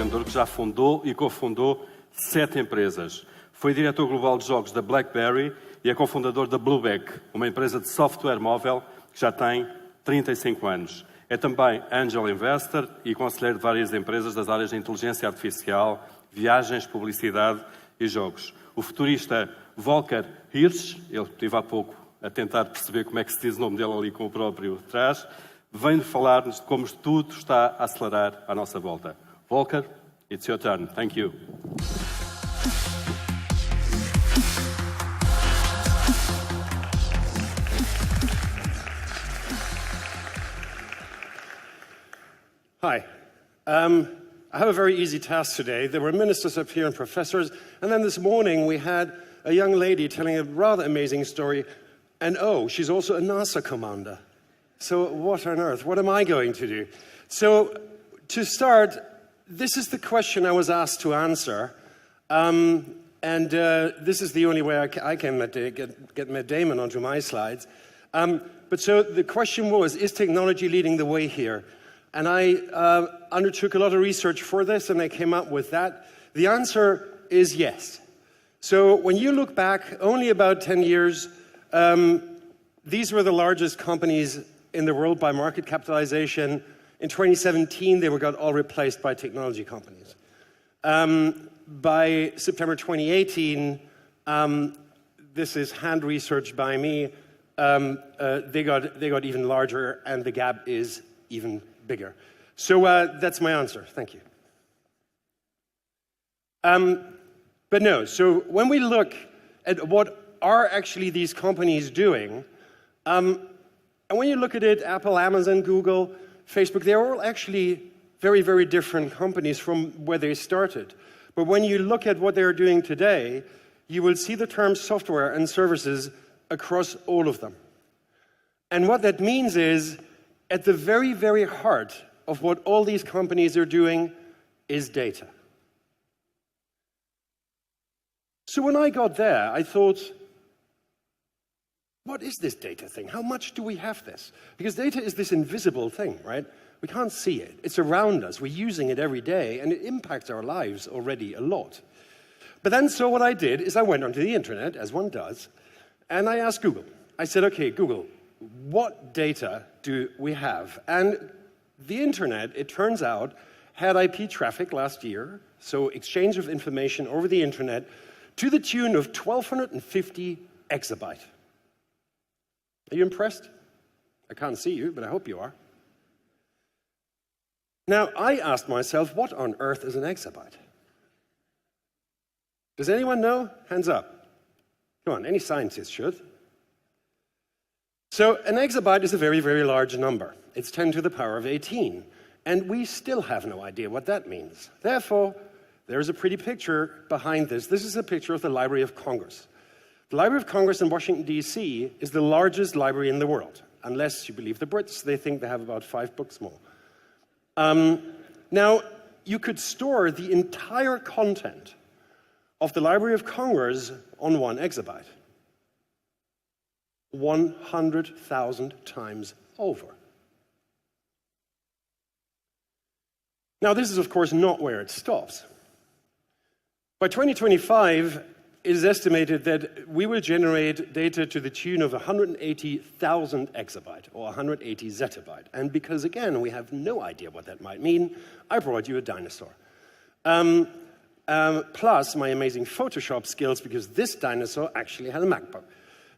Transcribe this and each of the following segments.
empreendedor que já fundou e cofundou 7 empresas. Foi diretor global de jogos da BlackBerry e é cofundador da Blueback, uma empresa de software móvel que já tem 35 anos. É também angel investor e conselheiro de várias empresas das áreas de inteligência artificial, viagens, publicidade e jogos. O futurista Volker Hirsch, ele estive há pouco a tentar perceber como é que se diz o nome dele ali com o próprio trás, vem falar-nos de como tudo está a acelerar à nossa volta. Volker, it's your turn. Thank you. Hi. I have a very easy task today. There were ministers up here and professors, and then this morning we had a young lady telling a rather amazing story, and oh, she's also a NASA commander. So what on earth? What am I going to do? So to start, this is the question I was asked to answer, and this is the only way I can get Matt Damon onto my slides. But so the question was, is technology leading the way here? And I undertook a lot of research for this, and I came up with that. The answer is yes. So when you look back only about 10 years, these were the largest companies in the world by market capitalization. In 2017, they got all replaced by technology companies. By September 2018, this is hand research by me, they got even larger, and the gap is even bigger. So that's my answer. Thank you. But no, so when we look at what are actually these companies doing, and when you look at it, Apple, Amazon, Google, Facebook, they're all actually very, very different companies from where they started. But when you look at what they're doing today, you will see the term software and services across all of them. And what that means is, at the very, very heart of what all these companies are doing is data. So when I got there, I thought, what is this data thing? How much do we have this? Because data is this invisible thing, right? We can't see it. It's around us. We're using it every day, and it impacts our lives already a lot. But then, so what I did is I went onto the internet, as one does, and I asked Google. I said, okay, Google, what data do we have? And the internet, it turns out, had IP traffic last year, so exchange of information over the internet, to the tune of 1,250 exabyte. Are you impressed? I can't see you, but I hope you are. Now, I asked myself, what on earth is an exabyte? Does anyone know? Hands up. Come on, any scientist should. So an exabyte is a very, very large number. It's 10 to the power of 18. And we still have no idea what that means. Therefore, there's a pretty picture behind this. This is a picture of the Library of Congress. The Library of Congress in Washington, D.C. is the largest library in the world. Unless you believe the Brits, they think they have about 5 books more. Now, you could store the entire content of the Library of Congress on 1 exabyte. 100,000 times over. Now, this is, of course, not where it stops. By 2025, it is estimated that we will generate data to the tune of 180,000 exabyte, or 180 zettabyte. And because, again, we have no idea what that might mean, I brought you a dinosaur. Plus my amazing Photoshop skills, because this dinosaur actually had a MacBook.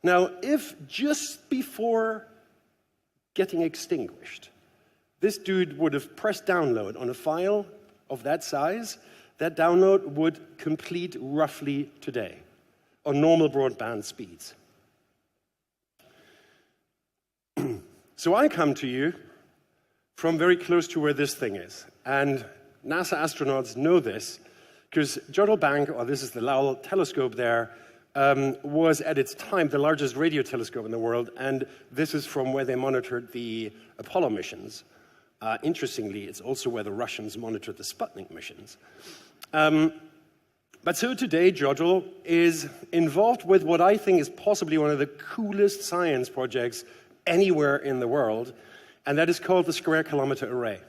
Now, if just before getting extinguished, this dude would have pressed download on a file of that size, that download would complete roughly today on normal broadband speeds. So I come to you from very close to where this thing is. And NASA astronauts know this, because Jodrell Bank, or this is the Lowell telescope there, was at its time the largest radio telescope in the world, and this is from where they monitored the Apollo missions. Interestingly, it's also where the Russians monitored the Sputnik missions. But so today, Jodrell is involved with what I think is possibly one of the coolest science projects anywhere in the world, and that is called the Square Kilometer Array.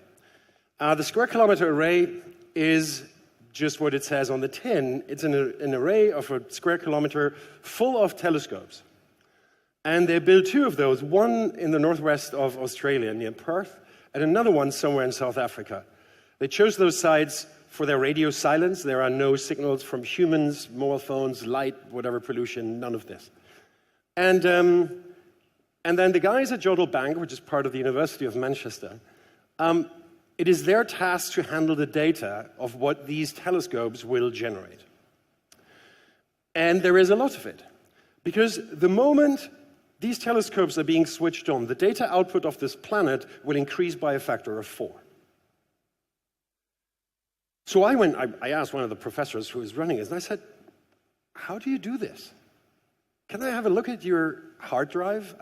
The Square Kilometer Array is just what it says on the tin. It's an array of a square kilometer full of telescopes. And they built two of those, one in the northwest of Australia near Perth, and another one somewhere in South Africa. They chose those sites for their radio silence. There are no signals from humans, mobile phones, light, whatever pollution, none of this. And then the guys at Jodrell Bank, which is part of the University of Manchester, it is their task to handle the data of what these telescopes will generate. And there is a lot of it. Because the moment these telescopes are being switched on, the data output of this planet will increase by a factor of 4. So I asked one of the professors who was running this, and I said, how do you do this? Can I have a look at your hard drive?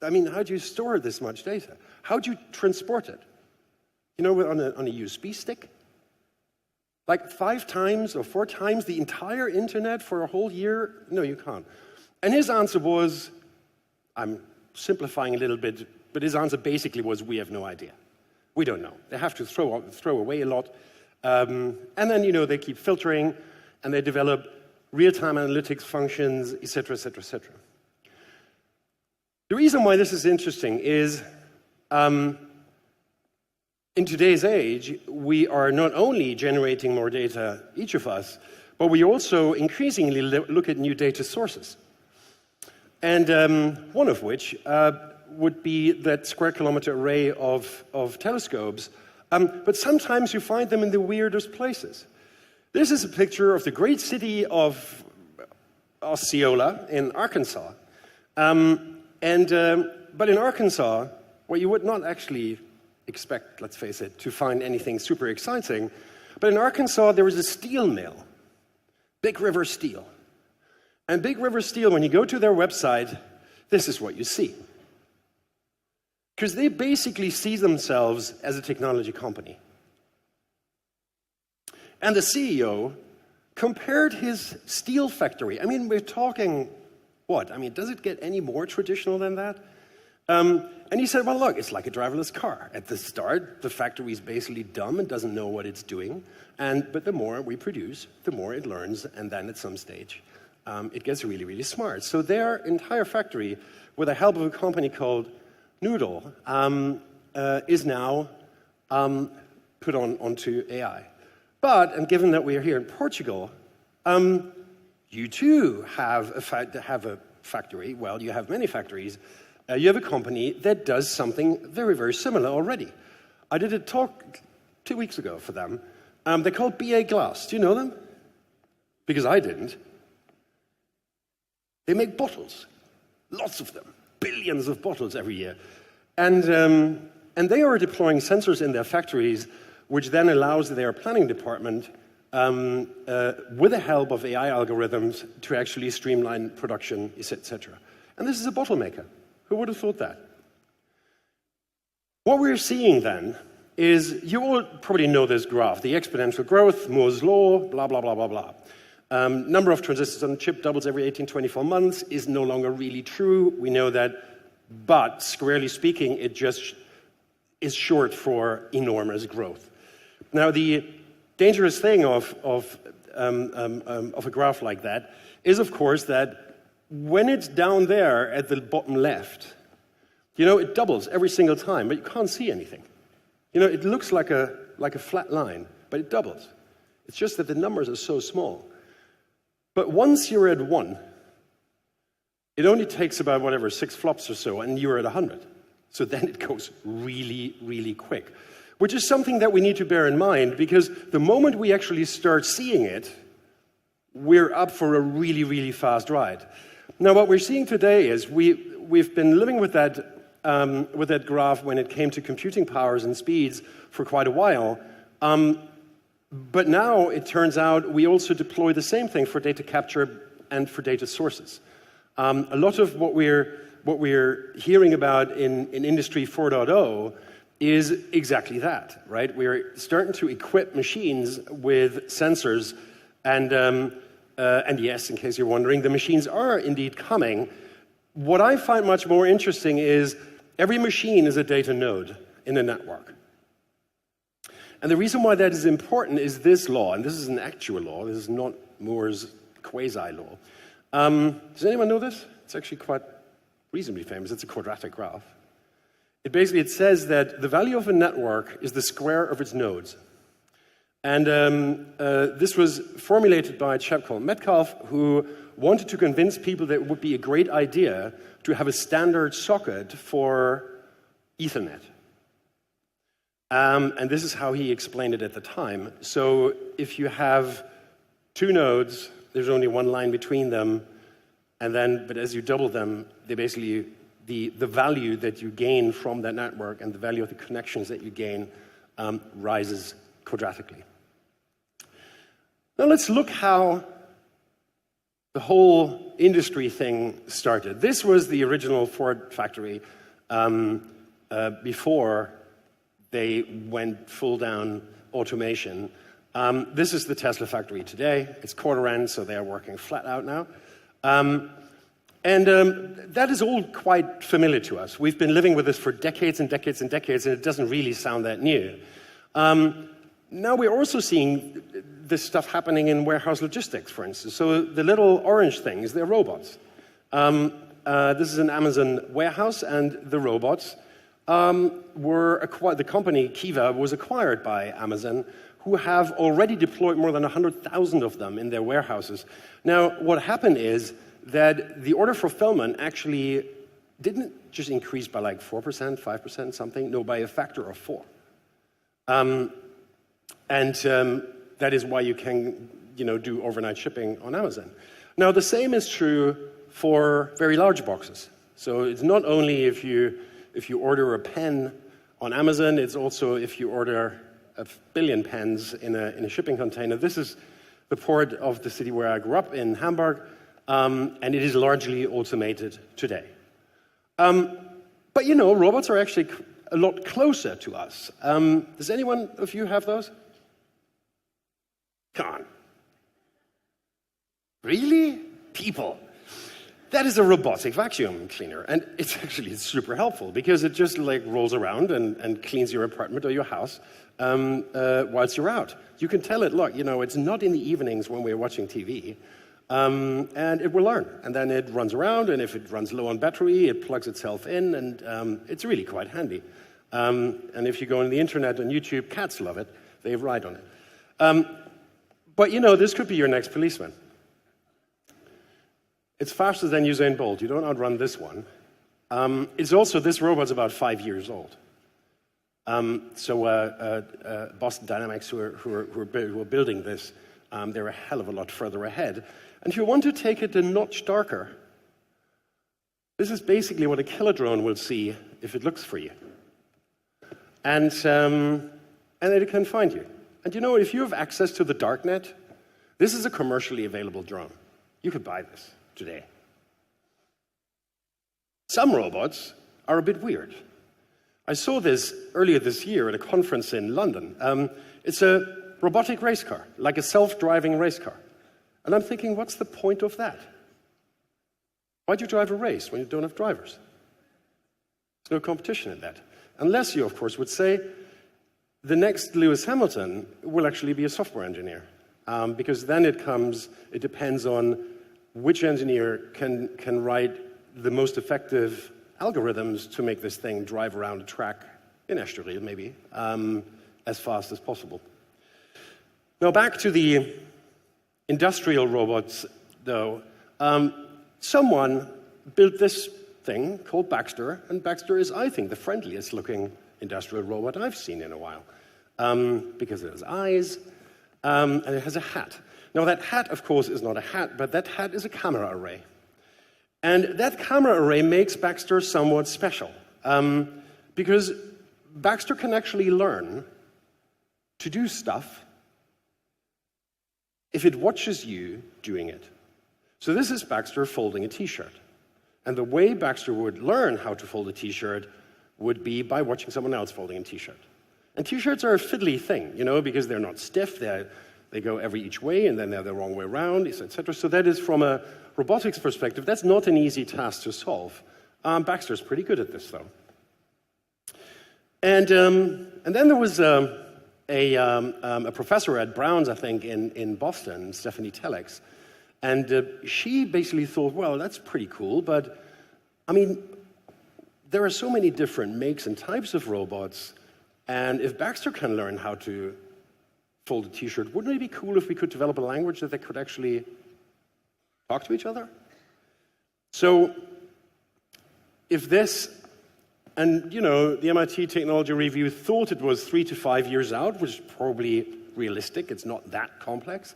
I mean, how do you store this much data? How do you transport it? You know, on a USB stick? Like 5 times or 4 times the entire internet for a whole year? No, you can't. And his answer was, I'm simplifying a little bit, but his answer basically was, we have no idea. We don't know. They have to throw away a lot. And then, you know, they keep filtering, and they develop real-time analytics functions, et cetera, et cetera, et cetera. The reason why this is interesting is, in today's age, we are not only generating more data, each of us, but we also increasingly look at new data sources. And one of which would be that square kilometer array of telescopes. But sometimes you find them in the weirdest places. This is a picture of the great city of Osceola in Arkansas. But in Arkansas, where you would not actually expect, let's face it, to find anything super exciting, but in Arkansas there is a steel mill, Big River Steel. And Big River Steel, when you go to their website, this is what you see. Because they basically see themselves as a technology company. And the CEO compared his steel factory. I mean, we're talking, what? I mean, does it get any more traditional than that? And he said, well, look, it's like a driverless car. At the start, the factory is basically dumb and doesn't know what it's doing. But the more we produce, the more it learns, and then at some stage, it gets really, really smart. So their entire factory, with the help of a company called Noodle, is now put onto AI. But, and given that we are here in Portugal, you too have a factory. Well, you have many factories. You have a company that does something very, very similar already. I did a talk 2 weeks ago for them. They're called BA Glass. Do you know them? Because I didn't. They make bottles, lots of them, billions of bottles every year. And they are deploying sensors in their factories, which then allows their planning department, with the help of AI algorithms, to actually streamline production, etc. And this is a bottle maker. Who would have thought that? What we're seeing then is, you all probably know this graph, the exponential growth, Moore's law, blah, blah, blah, blah, blah. Number of transistors on a chip doubles every 18, 24 months is no longer really true. We know that, but squarely speaking, it just is short for enormous growth. Now, the dangerous thing of a graph like that is, of course, that when it's down there at the bottom left, you know, it doubles every single time, but you can't see anything. You know, it looks like a flat line, but it doubles. It's just that the numbers are so small. But once you're at 1, it only takes about, whatever, 6 flops or so, and you're at 100. So then it goes really, really quick, which is something that we need to bear in mind, because the moment we actually start seeing it, we're up for a really, really fast ride. Now, what we're seeing today is we've been living with that graph when it came to computing powers and speeds for quite a while. But now it turns out we also deploy the same thing for data capture and for data sources. A lot of what we're hearing about in Industry 4.0 is exactly that, right? We're starting to equip machines with sensors, and yes, in case you're wondering, the machines are indeed coming. What I find much more interesting is every machine is a data node in a network. And the reason why that is important is this law, and this is an actual law. This is not Moore's quasi-law. Does anyone know this? It's actually quite reasonably famous. It's a quadratic graph. It says that the value of a network is the square of its nodes. And this was formulated by a chap called Metcalfe, who wanted to convince people that it would be a great idea to have a standard socket for Ethernet. And this is how he explained it at the time. So if you have two nodes, there's only one line between them, but as you double them, they basically, the value that you gain from that network and the value of the connections that you gain rises quadratically. Now let's look how the whole industry thing started. This was the original Ford factory before they went full down automation. This is the Tesla factory today. It's quarter end, so they're working flat out now. That is all quite familiar to us. We've been living with this for decades and decades and decades, and it doesn't really sound that new. Now we're also seeing this stuff happening in warehouse logistics, for instance. So the little orange things, they're robots. This is an Amazon warehouse, and the robots were acquired. The company, Kiva, was acquired by Amazon, who have already deployed more than 100,000 of them in their warehouses. Now, what happened is that the order fulfillment actually didn't just increase by like 4%, 5%, something. No, by a factor of 4. That is why you can, do overnight shipping on Amazon. Now, the same is true for very large boxes. So it's not only if you order a pen on Amazon, it's also if you order 1 billion pens in a shipping container. This is the port of the city where I grew up in Hamburg, and it is largely automated today. But robots are actually a lot closer to us. Does anyone of you have those? Come on. Really? People. That is a robotic vacuum cleaner, and it's super helpful because it just rolls around and cleans your apartment or your house whilst you're out. You can tell it, look, it's not in the evenings when we're watching TV, and it will learn. And then it runs around, and if it runs low on battery, it plugs itself in, and it's really quite handy. And if you go on the internet, on YouTube, cats love it. They ride on it. But this could be your next policeman. It's faster than Usain Bolt. You don't outrun this one. This robot's about 5 years old. Boston Dynamics, who are building this, they're a hell of a lot further ahead. And if you want to take it a notch darker, this is basically what a killer drone will see if it looks for you. And it can find you. And if you have access to the darknet, this is a commercially available drone. You could buy this today. Some robots are a bit weird. I saw this earlier this year at a conference in London. It's a robotic race car, like a self-driving race car. And I'm thinking, what's the point of that? Why'd you drive a race when you don't have drivers? There's no competition in that. Unless you, of course, would say, the next Lewis Hamilton will actually be a software engineer. Because then it depends on which engineer can write the most effective algorithms to make this thing drive around a track in Estoril, maybe, as fast as possible. Now, back to the industrial robots, though. Someone built this thing called Baxter, and Baxter is, I think, the friendliest looking industrial robot I've seen in a while, because it has eyes, and it has a hat. Now, that hat, of course, is not a hat, but that hat is a camera array. And that camera array makes Baxter somewhat special, because Baxter can actually learn to do stuff if it watches you doing it. So this is Baxter folding a t-shirt. And the way Baxter would learn how to fold a t-shirt would be by watching someone else folding a t-shirt. And t-shirts are a fiddly thing, because they're not stiff, they go each way, and then they're the wrong way around, etc. So that is, from a robotics perspective, that's not an easy task to solve. Baxter's pretty good at this, though. And then there was a professor at Brown's, I think, in Boston, Stephanie Telex, and she basically thought, well, that's pretty cool, but I mean, there are so many different makes and types of robots, and if Baxter can learn how to fold a t-shirt, wouldn't it be cool if we could develop a language that they could actually talk to each other? So if this, and you know, the MIT Technology Review thought it was 3 to 5 years out, which is probably realistic, it's not that complex.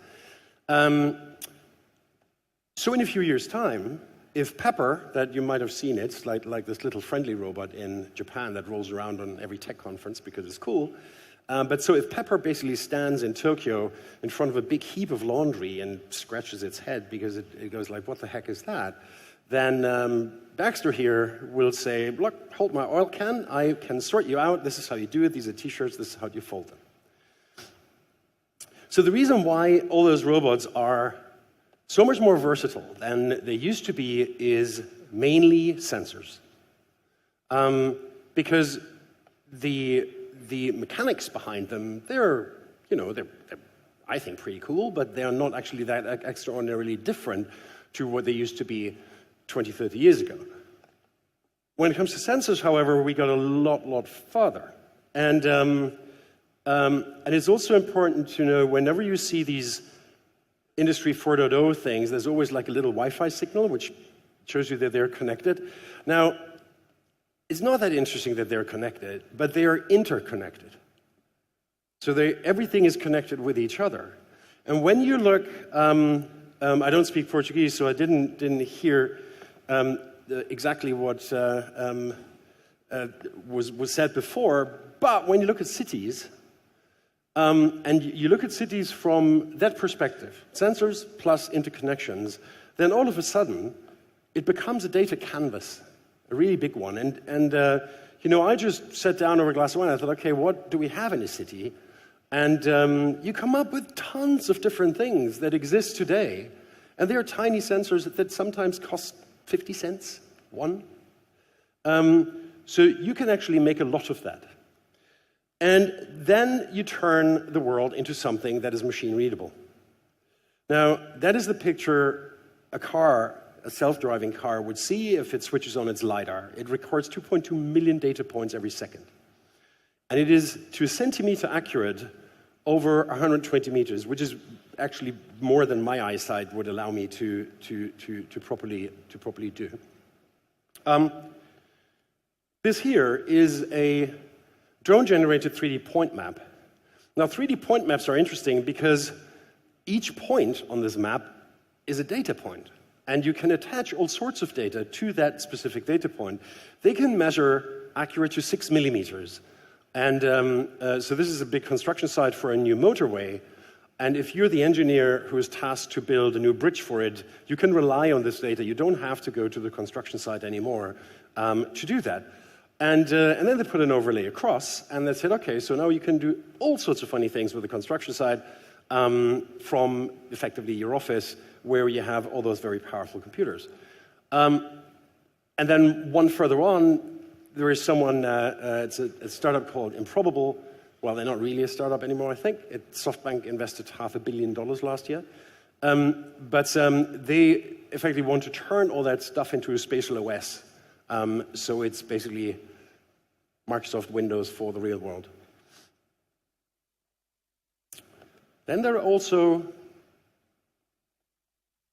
So in a few years' time, if Pepper, that you might have seen it, like this little friendly robot in Japan that rolls around on every tech conference because it's cool, but so if Pepper basically stands in Tokyo in front of a big heap of laundry and scratches its head because it goes like, what the heck is that? Then Baxter here will say, look, hold my oil can, I can sort you out, this is how you do it, these are t-shirts, this is how you fold them. So the reason why all those robots are so much more versatile than they used to be is mainly sensors. Because the mechanics behind them, they're I think pretty cool, but they're not actually that extraordinarily different to what they used to be 20, 30 years ago. When it comes to sensors, however, we got a lot farther. And it's also important to know whenever you see these Industry 4.0 things, there's always like a little Wi-Fi signal, which shows you that they're connected. Now, it's not that interesting that they're connected, but they are interconnected. So everything is connected with each other. And when you look, I don't speak Portuguese, so I didn't hear exactly what was said before, but when you look at cities, and you look at cities from that perspective, sensors plus interconnections, then all of a sudden, it becomes a data canvas, a really big one. And I just sat down over a glass of wine, I thought, okay, what do we have in a city? And you come up with tons of different things that exist today. And they are tiny sensors that sometimes cost 50 cents, one. So you can actually make a lot of that. And then you turn the world into something that is machine readable. Now, that is the picture a self-driving car would see if it switches on its LiDAR. It records 2.2 million data points every second. And it is to a centimeter accurate over 120 meters, which is actually more than my eyesight would allow me to properly do. This here is a drone-generated 3D point map. Now, 3D point maps are interesting because each point on this map is a data point, and you can attach all sorts of data to that specific data point. They can measure accurate to 6 millimeters. And so this is a big construction site for a new motorway, and if you're the engineer who is tasked to build a new bridge for it, you can rely on this data. You don't have to go to the construction site anymore to do that. And then they put an overlay across, and they said, okay, so now you can do all sorts of funny things with the construction site from effectively your office, where you have all those very powerful computers. And then one further on, there is someone, it's a startup called Improbable. Well, they're not really a startup anymore, I think. SoftBank invested $500 million last year. But they effectively want to turn all that stuff into a spatial OS. So it's basically Microsoft Windows for the real world. Then there are also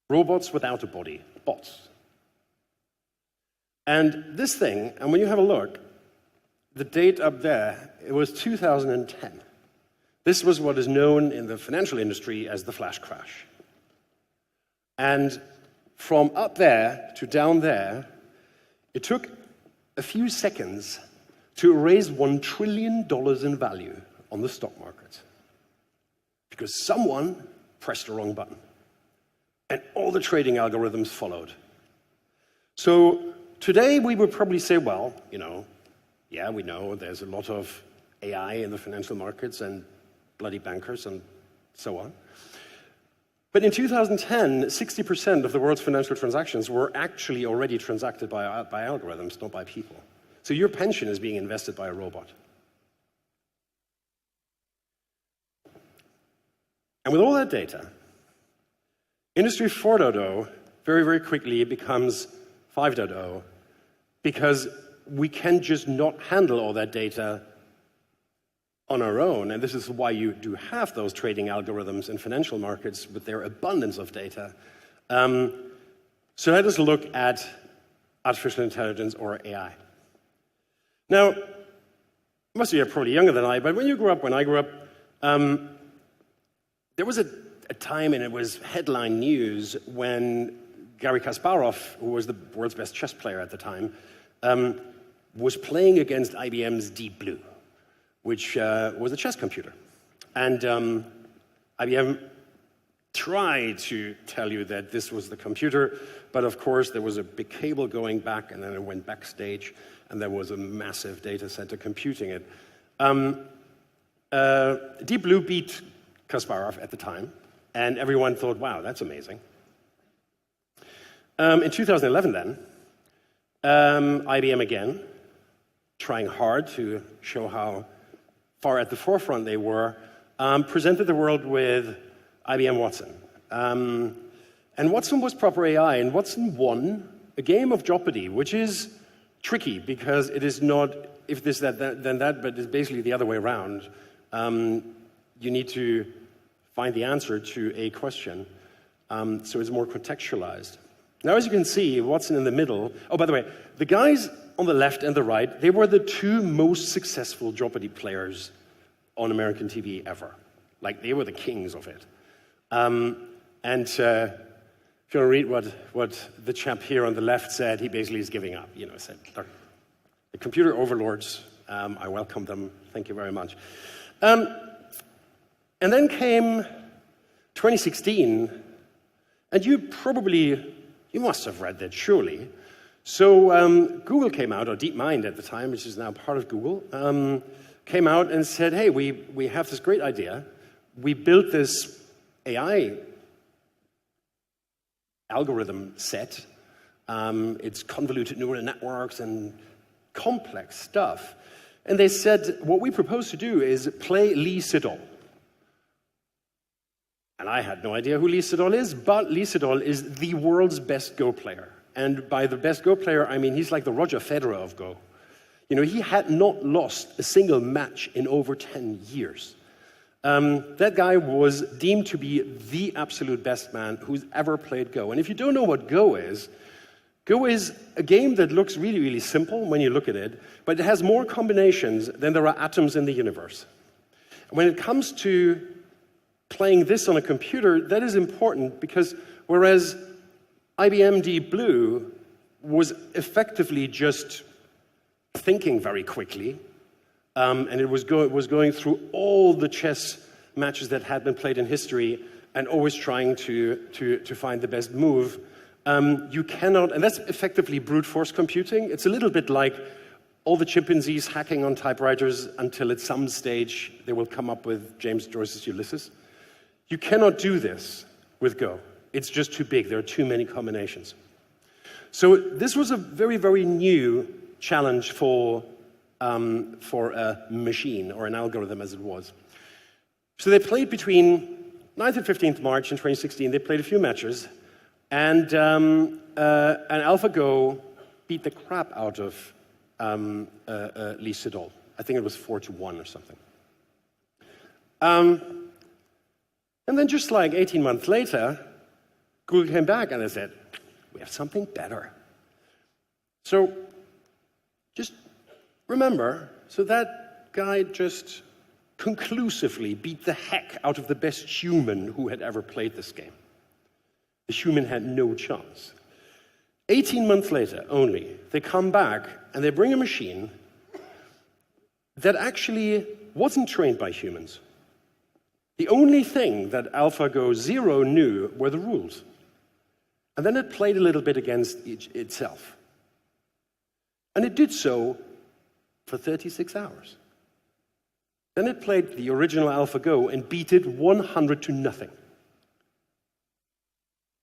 robots without a body, bots. And this thing, and when you have a look, the date up there, it was 2010. This was what is known in the financial industry as the flash crash. And from up there to down there, it took a few seconds to erase $1 trillion in value on the stock market. Because someone pressed the wrong button. And all the trading algorithms followed. So today we would probably say, well, yeah, we know there's a lot of AI in the financial markets and bloody bankers and so on. But in 2010, 60% of the world's financial transactions were actually already transacted by algorithms, not by people. So your pension is being invested by a robot. And with all that data, Industry 4.0 very, very quickly becomes 5.0 because we can just not handle all that data on our own. And this is why you do have those trading algorithms in financial markets with their abundance of data. So let us look at artificial intelligence, or AI. Now, most of you are probably younger than I, but when I grew up, there was a time, and it was headline news, when Garry Kasparov, who was the world's best chess player at the time, was playing against IBM's Deep Blue, which was a chess computer. And IBM tried to tell you that this was the computer, but of course there was a big cable going back, and then it went backstage, and there was a massive data center computing it. Deep Blue beat Kasparov at the time, and everyone thought, wow, that's amazing. In 2011 then, IBM again, trying hard to show how far at the forefront they were, presented the world with IBM Watson. And Watson was proper AI, and Watson won a game of Jeopardy, which is tricky because it is not if this, that, then that, but it's basically the other way around. You need to find the answer to a question, so it's more contextualized. Now, as you can see, Watson in the middle. Oh, by the way, the guys on the left and the right, they were the two most successful Jeopardy players on American TV ever. Like, they were the kings of it. If you want to read what the chap here on the left said, he basically is giving up. You know, said, look, the computer overlords, I welcome them, thank you very much. And then came 2016, and you must have read that, surely. So Google came out, or DeepMind at the time, which is now part of Google, came out and said, hey, we have this great idea. We built this AI algorithm set. It's convoluted neural networks and complex stuff. And they said, what we propose to do is play Lee Sedol. And I had no idea who Lee Sedol is, but Lee Sedol is the world's best Go player. And by the best Go player, I mean he's like the Roger Federer of Go. You know, he had not lost a single match in over 10 years. That guy was deemed to be the absolute best man who's ever played Go. And if you don't know what Go is a game that looks really, really simple when you look at it, but it has more combinations than there are atoms in the universe. When it comes to playing this on a computer, that is important because whereas IBM Deep Blue was effectively just thinking very quickly, and it was going through all the chess matches that had been played in history and always trying to find the best move. You cannot, and that's effectively brute force computing. It's a little bit like all the chimpanzees hacking on typewriters until at some stage they will come up with James Joyce's Ulysses. You cannot do this with Go. It's just too big. There are too many combinations. So this was a very, very new challenge for a machine, or an algorithm as it was. So they played between 9th and 15th March in 2016. They played a few matches, and AlphaGo beat the crap out of Lee Sedol. I think it was 4-1 or something. And then just like 18 months later, Google came back and they said, we have something better. So just remember, so that guy just conclusively beat the heck out of the best human who had ever played this game. The human had no chance. 18 months later only, they come back and they bring a machine that actually wasn't trained by humans. The only thing that AlphaGo 0 knew were the rules. And then it played a little bit against itself. And it did so for 36 hours. Then it played the original AlphaGo and beat it 100-0.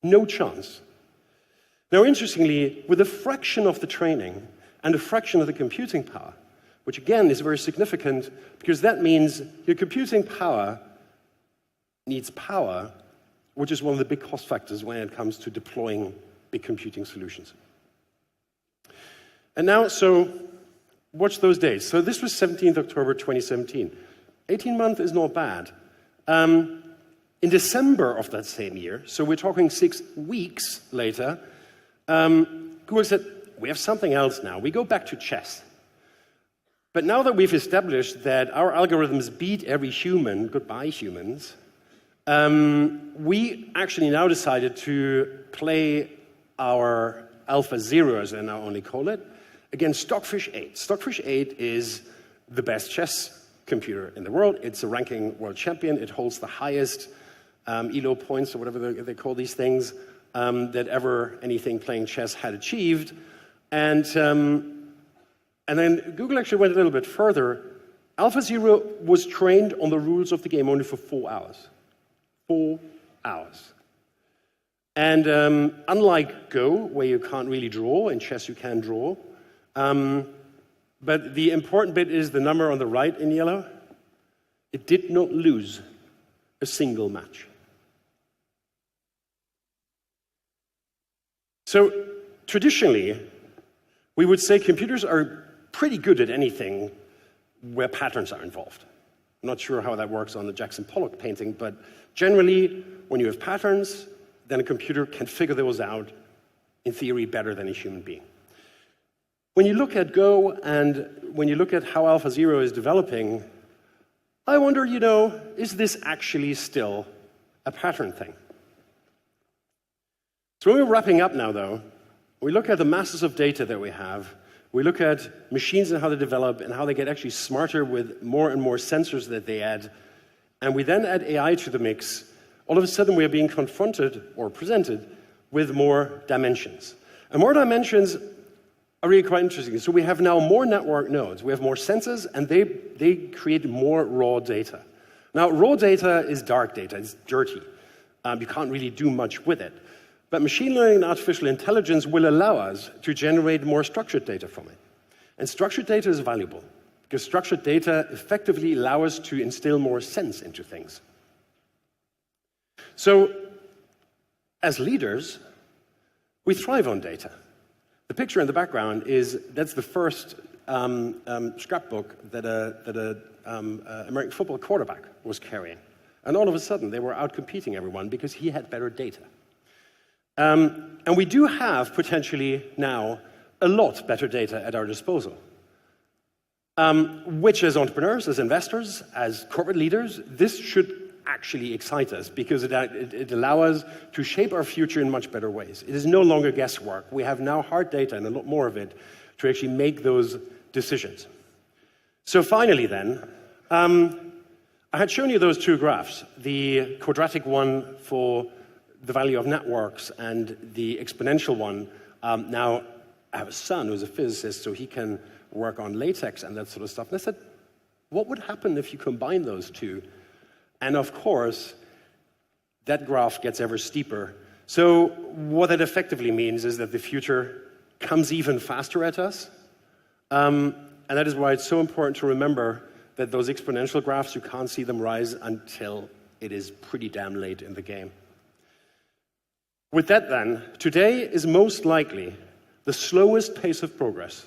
No chance. Now, interestingly, with a fraction of the training and a fraction of the computing power, which again is very significant because that means your computing power needs power, which is one of the big cost factors when it comes to deploying big computing solutions. And now, so watch those days. So this was 17th October 2017. 18 months is not bad. In December of that same year, so we're talking 6 weeks later, Google said, we have something else now. We go back to chess. But now that we've established that our algorithms beat every human, goodbye humans, we actually now decided to play our AlphaZero, as they now only call it, against Stockfish 8. Stockfish 8 is the best chess computer in the world. It's a ranking world champion. It holds the highest ELO points, or whatever they call these things, that ever anything playing chess had achieved. And then Google actually went a little bit further. AlphaZero was trained on the rules of the game only for 4 hours. 4 hours. And unlike Go, where you can't really draw, in chess you can draw, but the important bit is the number on the right in yellow. It did not lose a single match. So traditionally, we would say computers are pretty good at anything where patterns are involved. I'm not sure how that works on the Jackson Pollock painting, but generally, when you have patterns, then a computer can figure those out, in theory, better than a human being. When you look at Go and when you look at how AlphaZero is developing, I wonder, is this actually still a pattern thing? So when we're wrapping up now, though, we look at the masses of data that we have. We look at machines and how they develop and how they get actually smarter with more and more sensors that they add. And we then add AI to the mix. All of a sudden, we are being confronted or presented with more dimensions. And more dimensions are really quite interesting. So we have now more network nodes. We have more sensors, and they create more raw data. Now, raw data is dark data. It's dirty. You can't really do much with it. But machine learning and artificial intelligence will allow us to generate more structured data from it. And structured data is valuable, because structured data effectively allow us to instill more sense into things. So, as leaders, we thrive on data. The picture in the background that's the first scrapbook that an American football quarterback was carrying. And all of a sudden, they were out-competing everyone because he had better data. And we do have, potentially now, a lot better data at our disposal, which as entrepreneurs, as investors, as corporate leaders, this should actually excite us because it allows us to shape our future in much better ways. It is no longer guesswork. We have now hard data and a lot more of it to actually make those decisions. So finally then, I had shown you those two graphs, the quadratic one for the value of networks and the exponential one. Now, I have a son who's a physicist, so he can work on latex and that sort of stuff. And I said, what would happen if you combine those two? And of course, that graph gets ever steeper. So what that effectively means is that the future comes even faster at us. And that is why it's so important to remember that those exponential graphs, you can't see them rise until it is pretty damn late in the game. With that then, today is most likely the slowest pace of progress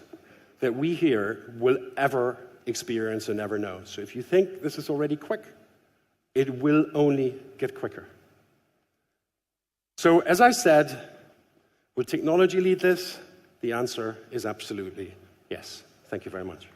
that we here will ever experience and ever know. So if you think this is already quick, it will only get quicker. So as I said, will technology lead this? The answer is absolutely yes. Thank you very much.